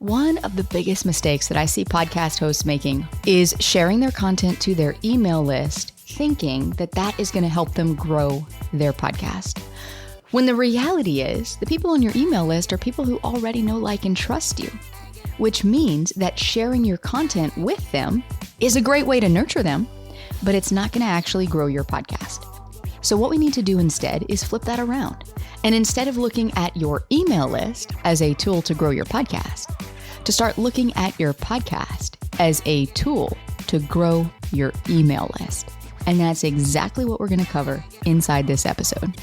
One of the biggest mistakes that I see podcast hosts making is sharing their content to their email list, thinking that that is going to help them grow their podcast. When the reality is, the people on your email list are people who already know, like, and trust you, which means that sharing your content with them is a great way to nurture them, but it's not going to actually grow your podcast. So what we need to do instead is flip that around. And instead of looking at your email list as a tool to grow your podcast, to start looking at your podcast as a tool to grow your email list. And that's exactly what we're going to cover inside this episode.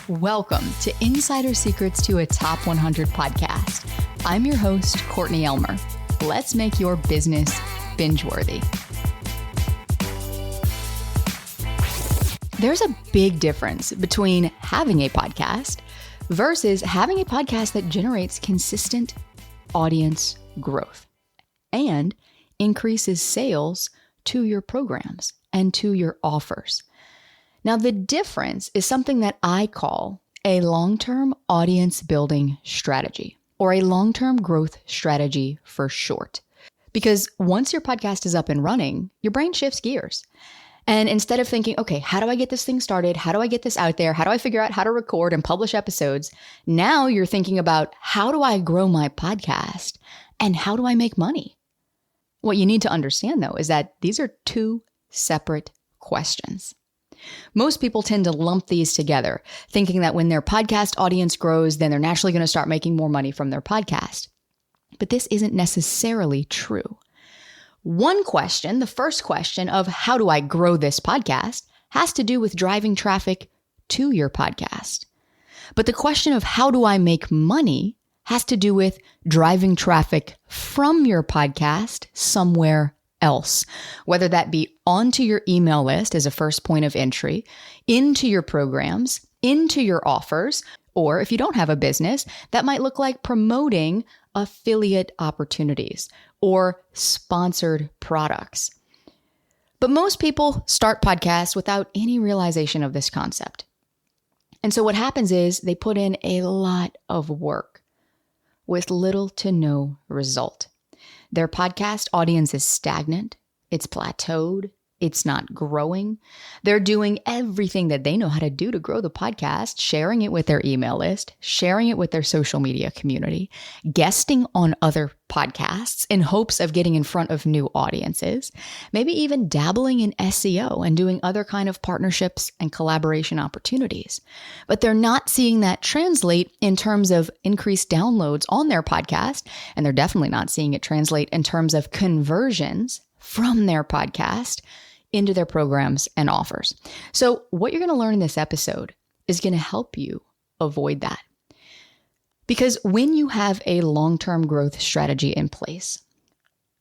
Welcome to Insider Secrets to a Top 100 podcast. I'm your host, Courtney Elmer. Let's make your business bingeworthy. There's a big difference between having a podcast versus having a podcast that generates consistent audience growth and increases sales to your programs and to your offers. Now, the difference is something that I call a long-term audience building strategy, or a long-term growth strategy for short. Because once your podcast is up and running, your brain shifts gears. And instead of thinking, okay, how do I get this thing started? How do I get this out there? How do I figure out how to record and publish episodes? Now you're thinking about, how do I grow my podcast and how do I make money? What you need to understand, though, is that these are two separate questions. Most people tend to lump these together, thinking that when their podcast audience grows, then they're naturally going to start making more money from their podcast. But this isn't necessarily true. One question, the first question of how do I grow this podcast, has to do with driving traffic to your podcast. But the question of how do I make money has to do with driving traffic from your podcast somewhere else, whether that be onto your email list as a first point of entry, into your programs, into your offers, or if you don't have a business, that might look like promoting affiliate opportunities or sponsored products. But most people start podcasts without any realization of this concept. And so what happens is they put in a lot of work with little to no result. Their podcast audience is stagnant, it's plateaued, it's not growing. They're doing everything that they know how to do to grow the podcast, sharing it with their email list, sharing it with their social media community, guesting on other podcasts in hopes of getting in front of new audiences, maybe even dabbling in SEO and doing other kind of partnerships and collaboration opportunities. But they're not seeing that translate in terms of increased downloads on their podcast, and they're definitely not seeing it translate in terms of conversions from their podcast into their programs and offers. So what you're going to learn in this episode is going to help you avoid that. Because when you have a long-term growth strategy in place,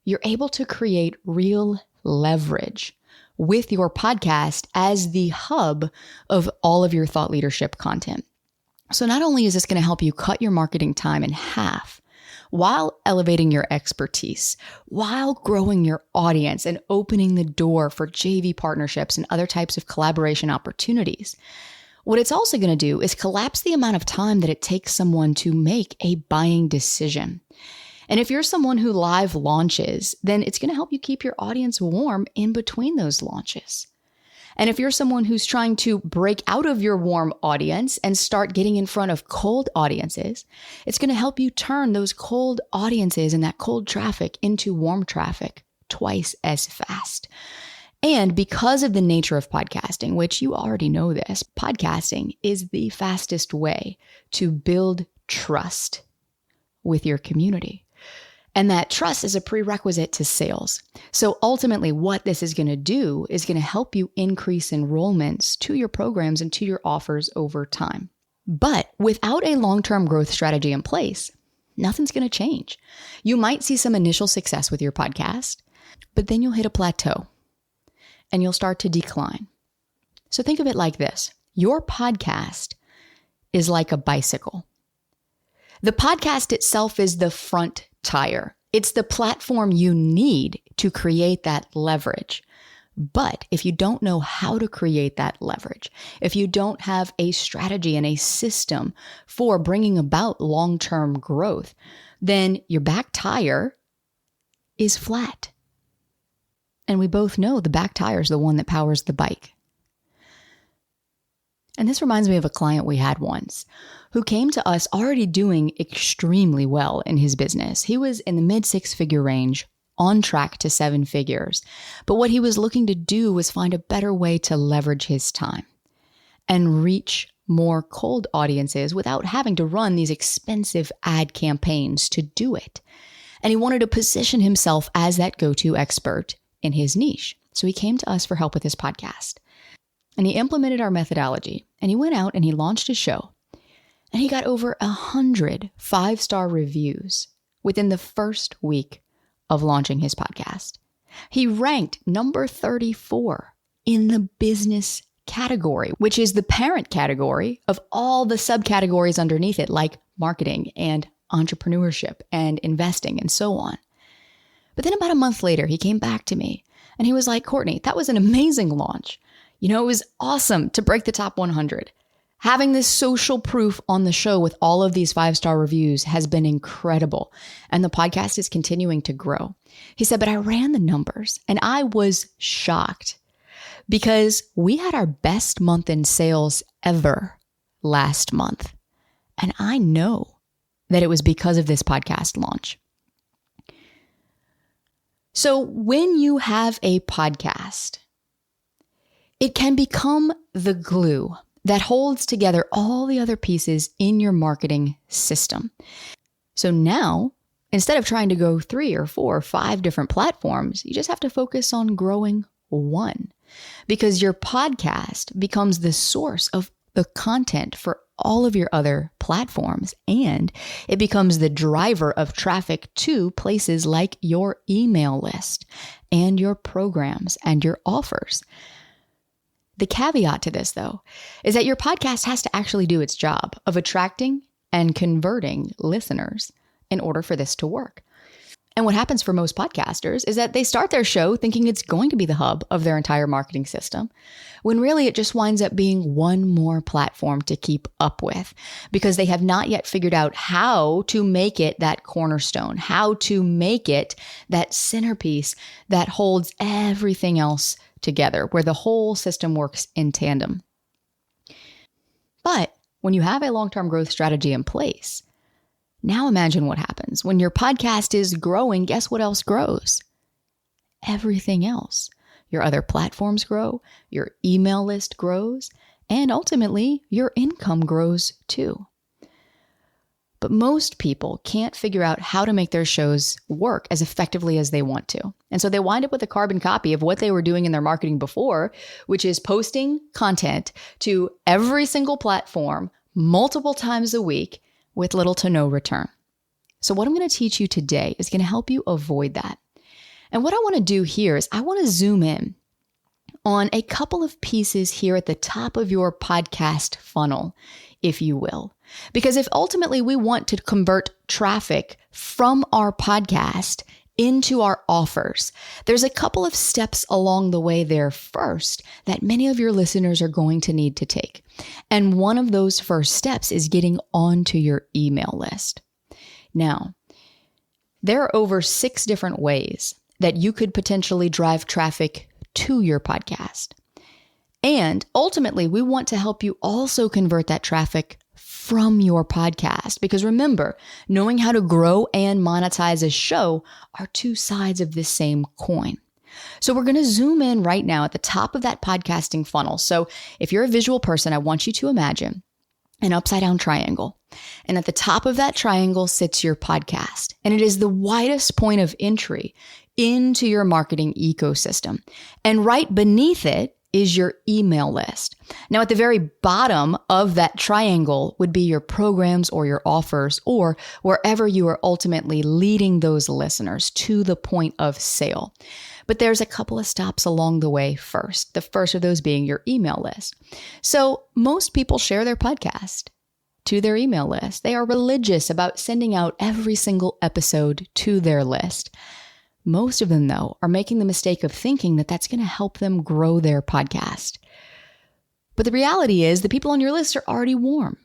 you're able to create real leverage with your podcast as the hub of all of your thought leadership content. So not only is this going to help you cut your marketing time in half, while elevating your expertise, while growing your audience and opening the door for JV partnerships and other types of collaboration opportunities. What it's also going to do is collapse the amount of time that it takes someone to make a buying decision. And if you're someone who live launches, then it's going to help you keep your audience warm in between those launches. And if you're someone who's trying to break out of your warm audience and start getting in front of cold audiences, it's going to help you turn those cold audiences and that cold traffic into warm traffic twice as fast. And because of the nature of podcasting, which you already know this, podcasting is the fastest way to build trust with your community. And that trust is a prerequisite to sales. So ultimately, what this is going to do is going to help you increase enrollments to your programs and to your offers over time. But without a long-term growth strategy in place, nothing's going to change. You might see some initial success with your podcast, but then you'll hit a plateau and you'll start to decline. So think of it like this. Your podcast is like a bicycle. The podcast itself is the front tire. It's the platform you need to create that leverage. But if you don't know how to create that leverage, if you don't have a strategy and a system for bringing about long-term growth, then your back tire is flat. And we both know the back tire is the one that powers the bike. And this reminds me of a client we had once who came to us already doing extremely well in his business. He was in the mid 6-figure range, on track to 7 figures. But what he was looking to do was find a better way to leverage his time and reach more cold audiences without having to run these expensive ad campaigns to do it. And he wanted to position himself as that go-to expert in his niche. So he came to us for help with his podcast. And he implemented our methodology. And he went out and he launched his show. And he got over 100 5-star reviews within the first week of launching his podcast. He ranked number 34 in the business category, which is the parent category of all the subcategories underneath it, like marketing and entrepreneurship and investing and so on. But then about a month later, he came back to me and he was like, Courtney, that was an amazing launch. It was awesome to break the top 100. Having this social proof on the show with all of these 5-star reviews has been incredible. And the podcast is continuing to grow. He said, but I ran the numbers and I was shocked because we had our best month in sales ever last month. And I know that it was because of this podcast launch. So when you have a podcast, it can become the glue that holds together all the other pieces in your marketing system. So now, instead of trying to go 3 or 4 or 5 different platforms, you just have to focus on growing one, because your podcast becomes the source of the content for all of your other platforms, and it becomes the driver of traffic to places like your email list and your programs and your offers. The caveat to this, though, is that your podcast has to actually do its job of attracting and converting listeners in order for this to work. And what happens for most podcasters is that they start their show thinking it's going to be the hub of their entire marketing system, when really it just winds up being one more platform to keep up with, because they have not yet figured out how to make it that cornerstone, how to make it that centerpiece that holds everything else together, where the whole system works in tandem. But when you have a long-term growth strategy in place, now imagine what happens. When your podcast is growing, guess what else grows? Everything else. Your other platforms grow, your email list grows, and ultimately your income grows too. But most people can't figure out how to make their shows work as effectively as they want to. And so they wind up with a carbon copy of what they were doing in their marketing before, which is posting content to every single platform multiple times a week with little to no return. So what I'm going to teach you today is going to help you avoid that. And what I want to do here is I want to zoom in on a couple of pieces here at the top of your podcast funnel, if you will. Because if ultimately we want to convert traffic from our podcast into our offers, there's a couple of steps along the way there first that many of your listeners are going to need to take. And one of those first steps is getting onto your email list. Now, there are over 6 different ways that you could potentially drive traffic to your podcast. And ultimately, we want to help you also convert that traffic from your podcast. Because remember, knowing how to grow and monetize a show are 2 sides of this same coin. So we're going to zoom in right now at the top of that podcasting funnel. So if you're a visual person, I want you to imagine an upside down triangle. And at the top of that triangle sits your podcast. And it is the widest point of entry into your marketing ecosystem. And right beneath it is your email list. Now, at the very bottom of that triangle would be your programs or your offers, or wherever you are ultimately leading those listeners to the point of sale. But there's a couple of stops along the way first. The first of those being your email list. So most people share their podcast to their email list. They are religious about sending out every single episode to their list. Most of them, though, are making the mistake of thinking that that's going to help them grow their podcast. But the reality is the people on your list are already warm.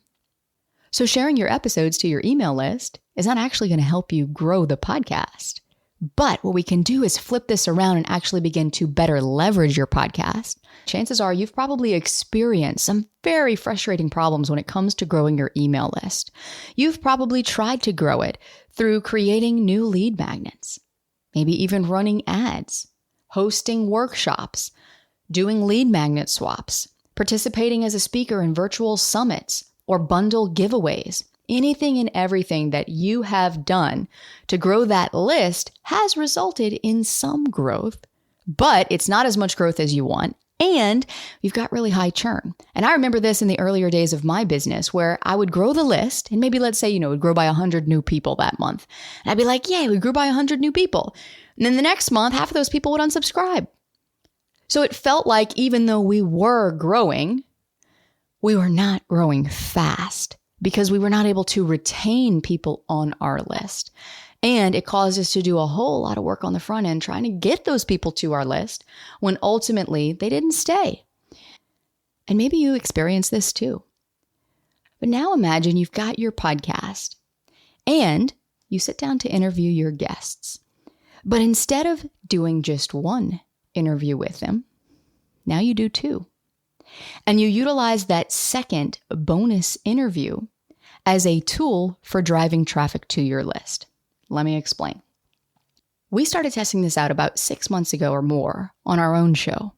So sharing your episodes to your email list is not actually going to help you grow the podcast. But what we can do is flip this around and actually begin to better leverage your podcast. Chances are you've probably experienced some very frustrating problems when it comes to growing your email list. You've probably tried to grow it through creating new lead magnets, maybe even running ads, hosting workshops, doing lead magnet swaps, participating as a speaker in virtual summits or bundle giveaways. Anything and everything that you have done to grow that list has resulted in some growth, but it's not as much growth as you want. And you've got really high churn. And I remember this in the earlier days of my business where I would grow the list and maybe let's say, it would grow by 100 new people that month. And I'd be like, yay, we grew by 100 new people. And then the next month, half of those people would unsubscribe. So it felt like even though we were growing, we were not growing fast because we were not able to retain people on our list. And it caused us to do a whole lot of work on the front end trying to get those people to our list when ultimately they didn't stay. And maybe you experienced this too. But now imagine you've got your podcast and you sit down to interview your guests. But instead of doing just one interview with them, now you do two. And you utilize that second bonus interview as a tool for driving traffic to your list. Let me explain. We started testing this out about 6 months ago or more on our own show.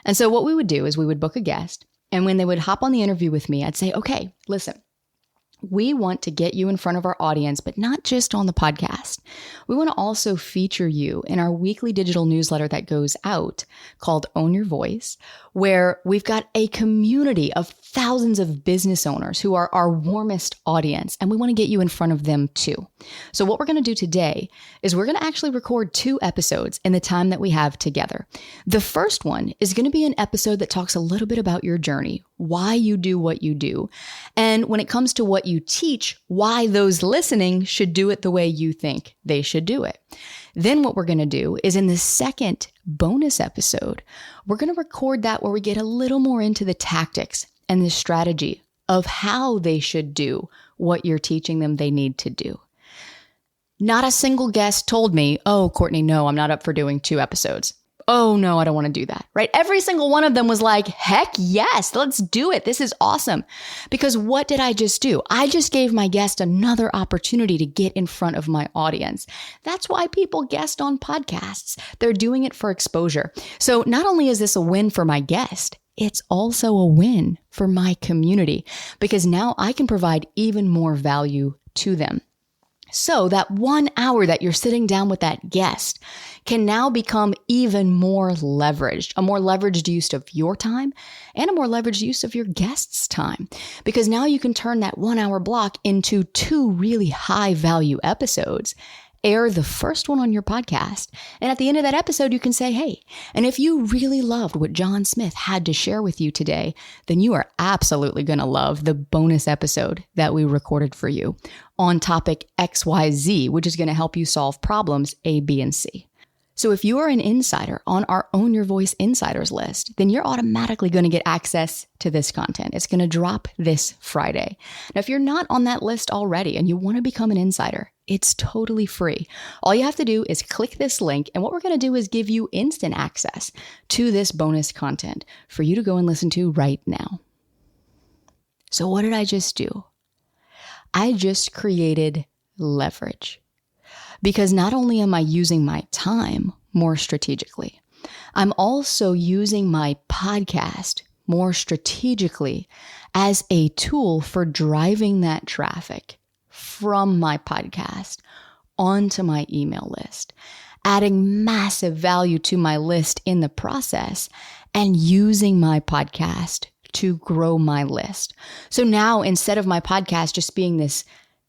And so what we would do is we would book a guest, and when they would hop on the interview with me, I'd say, okay, listen, we want to get you in front of our audience, but not just on the podcast. We want to also feature you in our weekly digital newsletter that goes out called Own Your Voice, where we've got a community of thousands of business owners who are our warmest audience, and we want to get you in front of them too. So what we're going to do today is we're going to actually record 2 episodes in the time that we have together. The first one is going to be an episode that talks a little bit about your journey, why you do what you do, and when it comes to what you teach, why those listening should do it the way you think they should do it. Then what we're going to do is in the second bonus episode, we're going to record that where we get a little more into the tactics and the strategy of how they should do what you're teaching them they need to do. Not a single guest told me, oh, Courtney, no, I'm not up for doing 2 episodes. Oh, no, I don't want to do that, right? Every single one of them was like, heck yes, let's do it. This is awesome. Because what did I just do? I just gave my guest another opportunity to get in front of my audience. That's why people guest on podcasts. They're doing it for exposure. So not only is this a win for my guest, it's also a win for my community because now I can provide even more value to them. So that 1 hour that you're sitting down with that guest can now become even more leveraged, a more leveraged use of your time and a more leveraged use of your guest's time. Because now you can turn that 1 hour block into 2 really high value episodes. Air the first one on your podcast. And at the end of that episode, you can say, hey, and if you really loved what John Smith had to share with you today, then you are absolutely going to love the bonus episode that we recorded for you on topic XYZ, which is going to help you solve problems A, B, and C. So if you are an insider on our Own Your Voice Insiders list, then you're automatically going to get access to this content. It's going to drop this Friday. Now, if you're not on that list already and you want to become an insider, it's totally free. All you have to do is click this link, and what we're going to do is give you instant access to this bonus content for you to go and listen to right now. So what did I just do? I just created leverage. Because not only am I using my time more strategically, I'm also using my podcast more strategically as a tool for driving that traffic from my podcast onto my email list, adding massive value to my list in the process, and using my podcast to grow my list. So now instead of my podcast just being this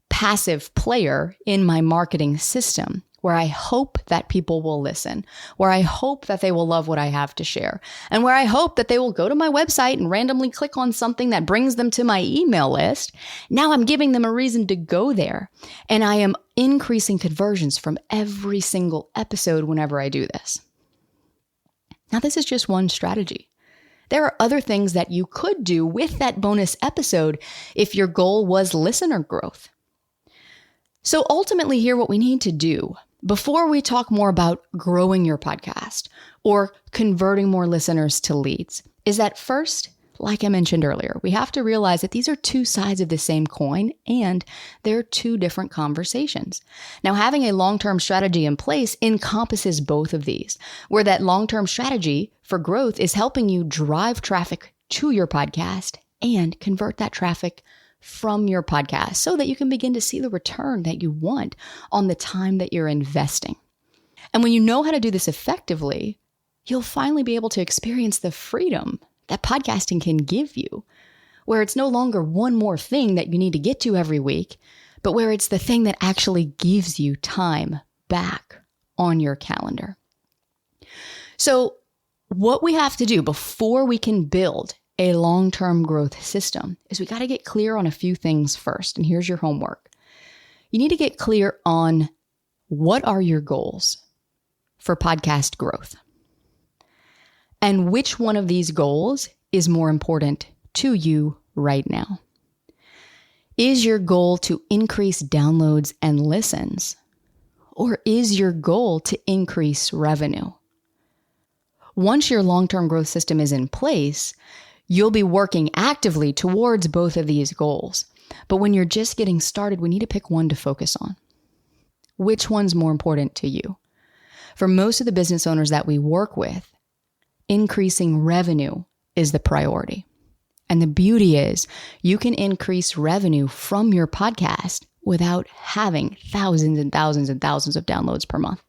passive player in my marketing system, where I hope that people will listen, where I hope that they will love what I have to share, and where I hope that they will go to my website and randomly click on something that brings them to my email list. Now I'm giving them a reason to go there, and I am increasing conversions from every single episode whenever I do this. Now, this is just one strategy. There are other things that you could do with that bonus episode if your goal was listener growth. So ultimately here, what we need to do before we talk more about growing your podcast or converting more listeners to leads is that first, like I mentioned earlier, we have to realize that these are two sides of the same coin and they're two different conversations. Now, having a long-term strategy in place encompasses both of these, where that long-term strategy for growth is helping you drive traffic to your podcast and convert that traffic from your podcast so that you can begin to see the return that you want on the time that you're investing. And when you know how to do this effectively, you'll finally be able to experience the freedom that podcasting can give you, where it's no longer one more thing that you need to get to every week, but where it's the thing that actually gives you time back on your calendar. So what we have to do before we can build a long-term growth system is we got to get clear on a few things first. And here's your homework. You need to get clear on what are your goals for podcast growth. And which one of these goals is more important to you right now? Is your goal to increase downloads and listens? Or is your goal to increase revenue? Once your long-term growth system is in place, you'll be working actively towards both of these goals. But when you're just getting started, we need to pick one to focus on. Which one's more important to you? For most of the business owners that we work with, increasing revenue is the priority. And the beauty is you can increase revenue from your podcast without having thousands and thousands and thousands of downloads per month.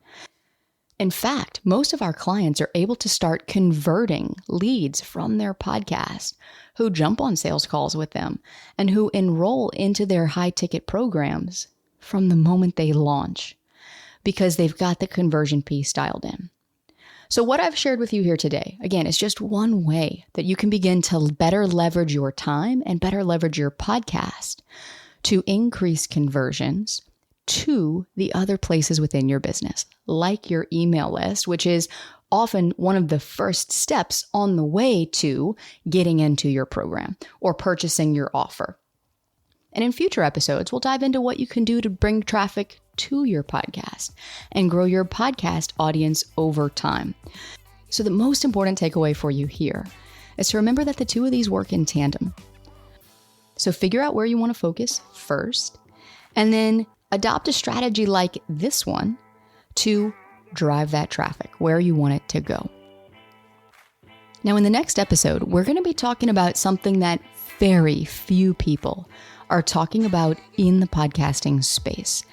In fact, most of our clients are able to start converting leads from their podcast who jump on sales calls with them and who enroll into their high-ticket programs from the moment they launch because they've got the conversion piece dialed in. So what I've shared with you here today, again, is just one way that you can begin to better leverage your time and better leverage your podcast to increase conversions to the other places within your business, like your email list, which is often one of the first steps on the way to getting into your program or purchasing your offer. And in future episodes, we'll dive into what you can do to bring traffic to your podcast and grow your podcast audience over time. So the most important takeaway for you here is to remember that the two of these work in tandem. So figure out where you want to focus first, and then adopt a strategy like this one to drive that traffic where you want it to go. Now, in the next episode, we're going to be talking about something that very few people are talking about in the podcasting space.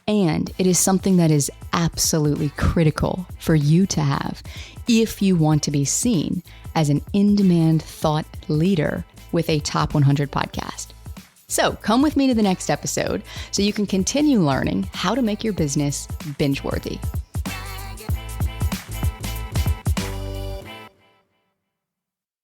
And it is something that is absolutely critical for you to have if you want to be seen as an in-demand thought leader with a top 100 podcast. So come with me to the next episode so you can continue learning how to make your business binge-worthy.